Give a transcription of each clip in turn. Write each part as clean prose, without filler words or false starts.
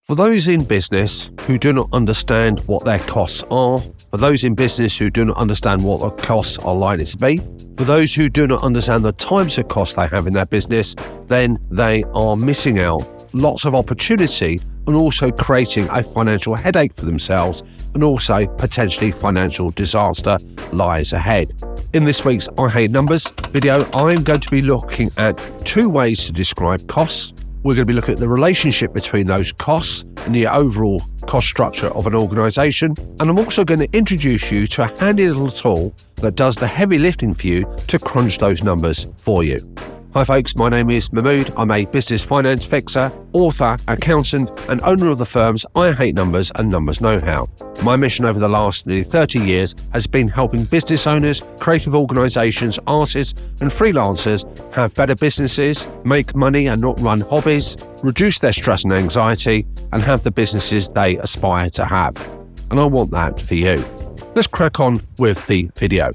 For those in business who do not understand what their costs are, for those in business who do not understand what the costs are likely to be, for those who do not understand the types of costs they have in their business, then they are missing out lots of opportunity and also creating a financial headache for themselves, and also potentially financial disaster lies ahead. In this week's I Hate Numbers video, I'm going to be looking at two ways to describe costs. We're going to be looking at the relationship between those costs and the overall cost structure of an organisation. And I'm also going to introduce you to a handy little tool that does the heavy lifting for you to crunch those numbers for you. Hi folks, my name is Mahmood. I'm a business finance fixer, author, accountant, and owner of the firms I Hate Numbers and Numbers Know-How. My mission over the last nearly 30 years has been helping business owners, creative organisations, artists, and freelancers have better businesses, make money and not run hobbies, reduce their stress and anxiety, and have the businesses they aspire to have. And I want that for you. Let's crack on with the video.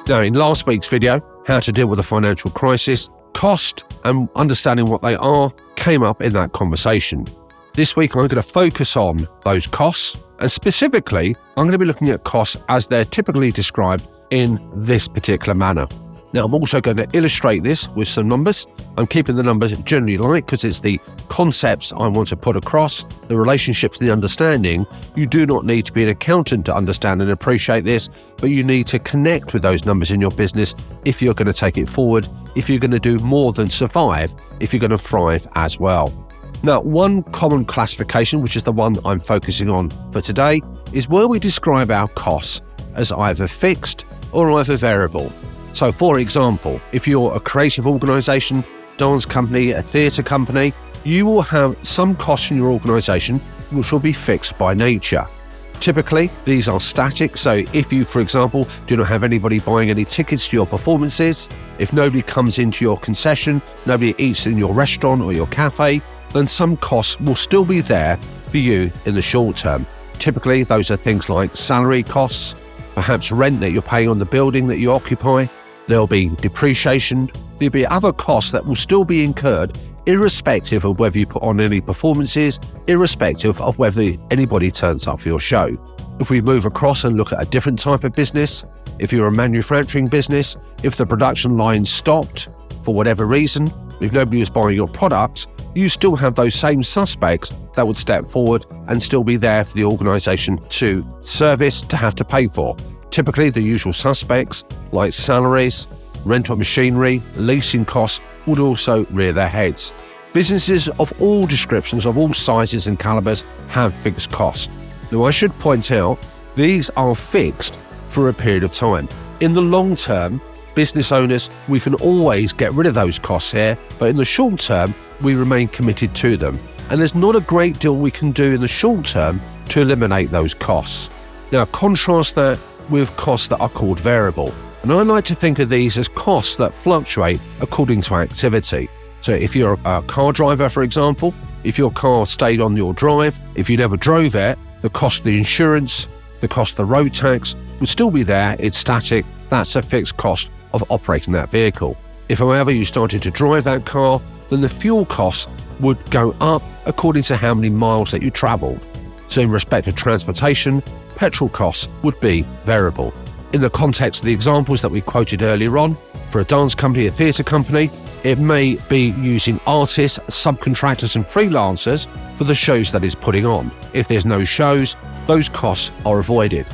Now, in last week's video, how to deal with a financial crisis, cost and understanding what they are came up in that conversation. This week, I'm going to focus on those costs, and specifically, I'm going to be looking at costs as they're typically described in this particular manner. Now, I'm also going to illustrate this with some numbers. I'm keeping the numbers generally light because it's the concepts I want to put across, the relationships, the understanding. You do not need to be an accountant to understand and appreciate this, but you need to connect with those numbers in your business if you're going to take it forward, if you're going to do more than survive, if you're going to thrive as well. Now, one common classification, which is the one I'm focusing on for today, is where we describe our costs as either fixed or either variable. So, for example, if you're a creative organisation, dance company, a theatre company, you will have some costs in your organisation which will be fixed by nature. Typically, these are static, so if you, for example, do not have anybody buying any tickets to your performances, if nobody comes into your concession, nobody eats in your restaurant or your cafe, then some costs will still be there for you in the short term. Typically, those are things like salary costs, perhaps rent that you're paying on the building that you occupy. There'll be depreciation, there'll be other costs that will still be incurred irrespective of whether you put on any performances, irrespective of whether anybody turns up for your show. If we move across and look at a different type of business, if you're a manufacturing business, if the production line stopped for whatever reason, if nobody was buying your products, you still have those same suspects that would step forward and still be there for the organisation to service, to have to pay for. Typically, the usual suspects like salaries, rental machinery, leasing costs would also rear their heads. Businesses of all descriptions, of all sizes and calibers have fixed costs. Now, I should point out, these are fixed for a period of time. In the long term, business owners, we can always get rid of those costs here, but in the short term, we remain committed to them. And there's not a great deal we can do in the short term to eliminate those costs. Now, contrast that with costs that are called variable. And I like to think of these as costs that fluctuate according to activity. So if you're a car driver, for example, if your car stayed on your drive, if you never drove it, the cost of the insurance, the cost of the road tax would still be there. It's static. That's a fixed cost of operating that vehicle. If, however, you started to drive that car, then the fuel costs would go up according to how many miles that you traveled. So in respect of transportation, petrol costs would be variable. In the context of the examples that we quoted earlier on, for a dance company, a theatre company, it may be using artists, subcontractors and freelancers for the shows that it's putting on. If there's no shows, those costs are avoided.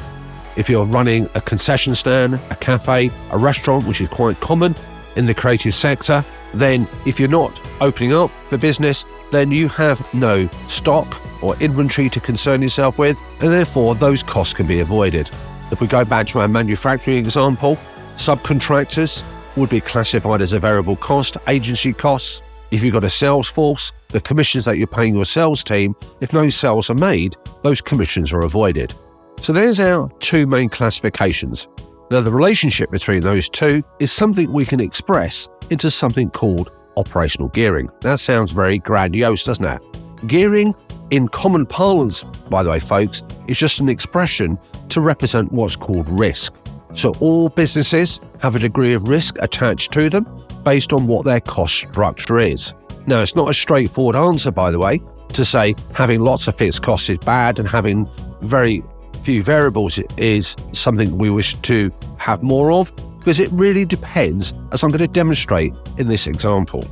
If you're running a concession stand, a cafe, a restaurant, which is quite common in the creative sector, then if you're not opening up for business, then you have no stock or inventory to concern yourself with, and therefore those costs can be avoided. If we go back to our manufacturing example, subcontractors would be classified as a variable cost, agency costs. If you've got a sales force, the commissions that you're paying your sales team, if no sales are made, those commissions are avoided. So there's our two main classifications. Now, the relationship between those two is something we can express into something called operational gearing. That sounds very grandiose, doesn't it? Gearing, in common parlance, by the way, folks, is just an expression to represent what's called risk. So all businesses have a degree of risk attached to them, based on what their cost structure is. Now, it's not a straightforward answer, by the way, to say having lots of fixed costs is bad and having very few variables is something we wish to have more of, because it really depends, as I'm going to demonstrate in this example.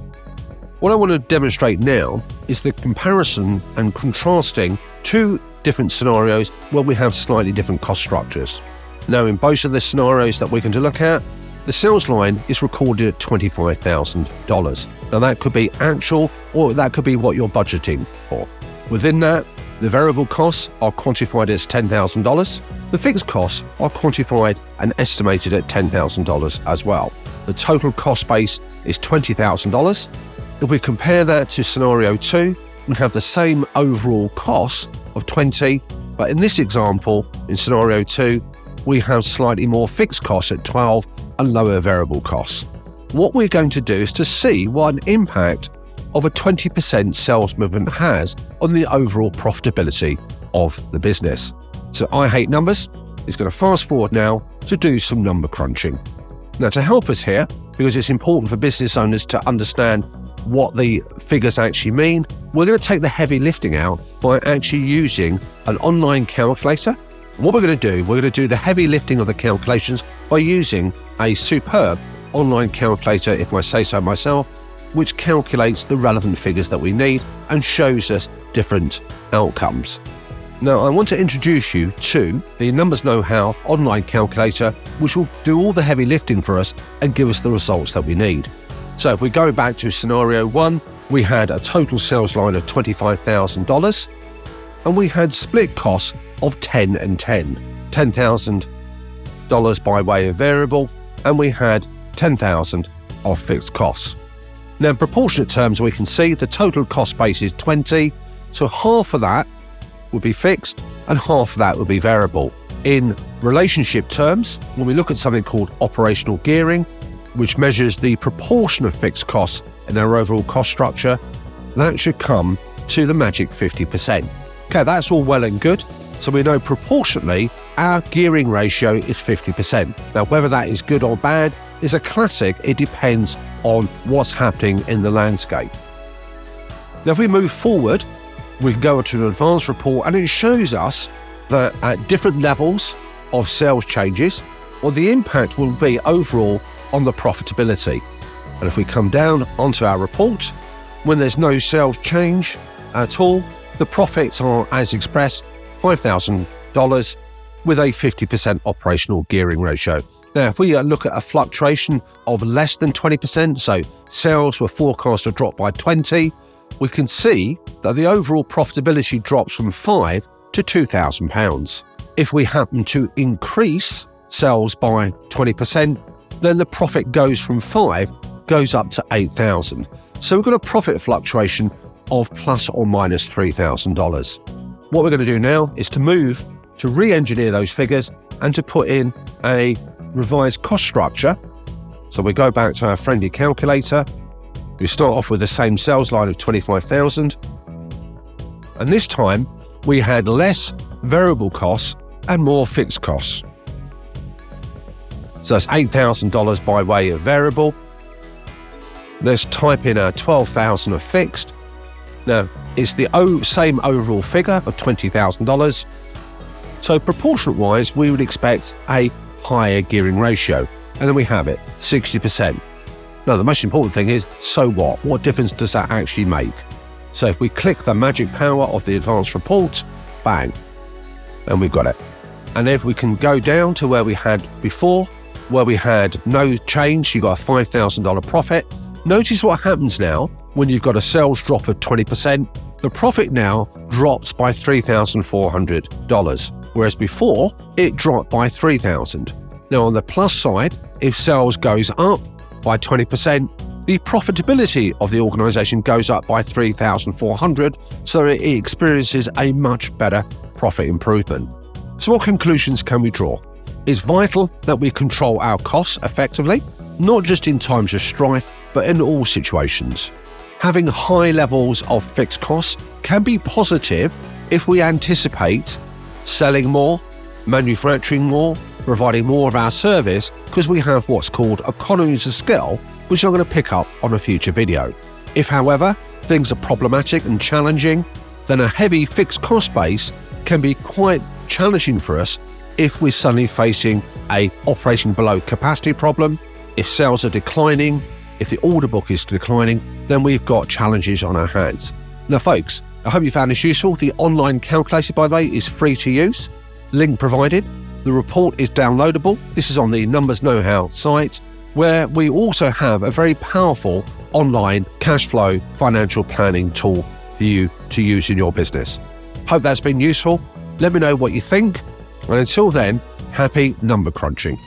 What I want to demonstrate now is the comparison and contrasting two different scenarios where we have slightly different cost structures. Now, in both of the scenarios that we're going to look at, the sales line is recorded at $25,000. Now, that could be actual or that could be what you're budgeting for. Within that, the variable costs are quantified as $10,000. The fixed costs are quantified and estimated at $10,000 as well. The total cost base is $20,000. If we compare that to scenario 2, we have the same overall cost of 20, but in this example, in scenario 2, we have slightly more fixed costs at 12 and lower variable costs. What we're going to do is to see what an impact of a 20% sales movement has on the overall profitability of the business. So I Hate Numbers is going to fast forward now to do some number crunching. Now, to help us here, because it's important for business owners to understand what the figures actually mean, we're going to take the heavy lifting out by actually using an online calculator. What we're going to do, we're going to do the heavy lifting of the calculations by using a superb online calculator, if I say so myself, which calculates the relevant figures that we need and shows us different outcomes. Now, I want to introduce you to the Numbers Know-How online calculator, which will do all the heavy lifting for us and give us the results that we need. So if we go back to scenario 1, we had a total sales line of $25,000 and we had split costs of 10 and 10. $10,000 by way of variable, and we had $10,000 of fixed costs. Now, in proportionate terms, we can see the total cost base is 20, so half of that would be fixed and half of that would be variable. In relationship terms, when we look at something called operational gearing, which measures the proportion of fixed costs in our overall cost structure, that should come to the magic 50%. Okay, that's all well and good. So we know proportionately our gearing ratio is 50%. Now, whether that is good or bad is a classic. It depends on what's happening in the landscape. Now, if we move forward, we can go to an advanced report and it shows us that at different levels of sales changes, what the impact will be overall on the profitability. And if we come down onto our report, when there's no sales change at all, the profits are, as expressed, $5,000 with a 50% operational gearing ratio. Now, if we look at a fluctuation of less than 20%, so sales were forecast to drop by 20, we can see that the overall profitability drops from £5,000 to £2,000. If we happen to increase sales by 20%, then the profit goes from 5 goes up to 8,000. So we've got a profit fluctuation of plus or minus $3,000. What we're going to do now is to move to re-engineer those figures and to put in a revised cost structure. So we go back to our friendly calculator. We start off with the same sales line of 25,000. And this time we had less variable costs and more fixed costs. So that's $8,000 by way of variable. Let's type in our 12,000 of fixed. Now, it's the same overall figure of $20,000. So proportionate-wise, we would expect a higher gearing ratio. And then we have it, 60%. Now, the most important thing is, so what? What difference does that actually make? So if we click the magic power of the advanced report, bang, and we've got it. And if we can go down to where we had before, where we had no change, you got a $5,000 profit. Notice what happens now when you've got a sales drop of 20%. The profit now drops by $3,400, whereas before it dropped by $3,000. Now, on the plus side, if sales goes up by 20%, the profitability of the organisation goes up by $3,400, so it experiences a much better profit improvement. So what conclusions can we draw? It's vital that we control our costs effectively, not just in times of strife, but in all situations. Having high levels of fixed costs can be positive if we anticipate selling more, manufacturing more, providing more of our service, because we have what's called economies of scale which I'm going to pick up on a future video. If, however, things are problematic and challenging, then a heavy fixed cost base can be quite challenging for us if we're suddenly facing a operating below capacity problem, if sales are declining, if the order book is declining, then we've got challenges on our hands. Now, folks, I hope you found this useful. The online calculator, by the way, is free to use. Link provided. The report is downloadable. This is on the Numbers Know-How site, where we also have a very powerful online cash flow financial planning tool for you to use in your business. Hope that's been useful. Let me know what you think. And until then, happy number crunching.